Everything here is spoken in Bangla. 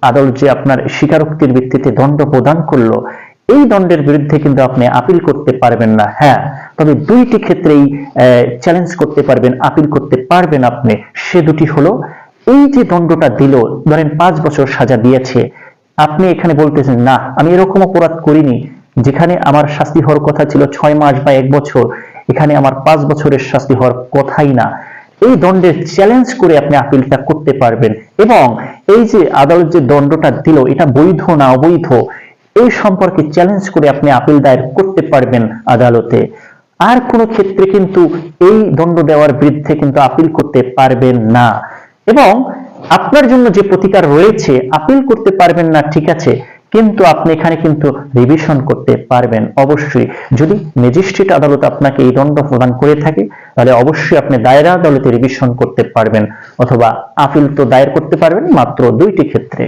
আদালত যে আপনার স্বীকারোক্তির ভিত্তিতে দণ্ড প্রদান করলো, এই দণ্ডের বিরুদ্ধে কিন্তু আপনি আপিল করতে পারবেন না। হ্যাঁ, তবে দুইটি ক্ষেত্রেই চ্যালেঞ্জ করতে পারবেন, আপিল করতে পারবেন আপনি। সে দুটি হলো, এই যে দণ্ডটা দিল, ধরেন 5 বছর সাজা দিয়েছে, আপনি এখানে বলতেছেন না আমি এরকম অপরাধ করিনি, যেখানে আমার শাস্তি হওয়ার কথা ছিল 6 মাস বা 1 বছর, এখানে আমার 5 বছরের শাস্তি হওয়ার কথাই না। এই দণ্ডের চ্যালেঞ্জ করে আপনি আপিলটা করতে পারবেন, এবং এই যে আদালত যে দণ্ডটা দিল এটা বৈধ না অবৈধ এই সম্পর্কে চ্যালেঞ্জ করে আপনি আপিল দায়ের করতে পারবেন আদালতে। আর কোনো ক্ষেত্রে কিন্তু এই দণ্ড দেওয়ার বিরুদ্ধে কিন্তু আপিল করতে পারবেন না। এবং আপনার জন্য যে প্রতিকার রয়েছে, আপিল করতে পারবেন না ঠিক আছে, কিন্তু আপনি এখানে কিন্তু রিভিশন করতে পারবেন অবশ্যই। যদি ম্যাজিস্ট্রেট আদালত আপনাকে এই দণ্ড প্রদান করে থাকে, তাহলে অবশ্যই আপনি দায়রা আদালতে রিভিশন করতে পারবেন, অথবা আপিল তো দায়ের করতে পারবেন মাত্র 2টি ক্ষেত্রে।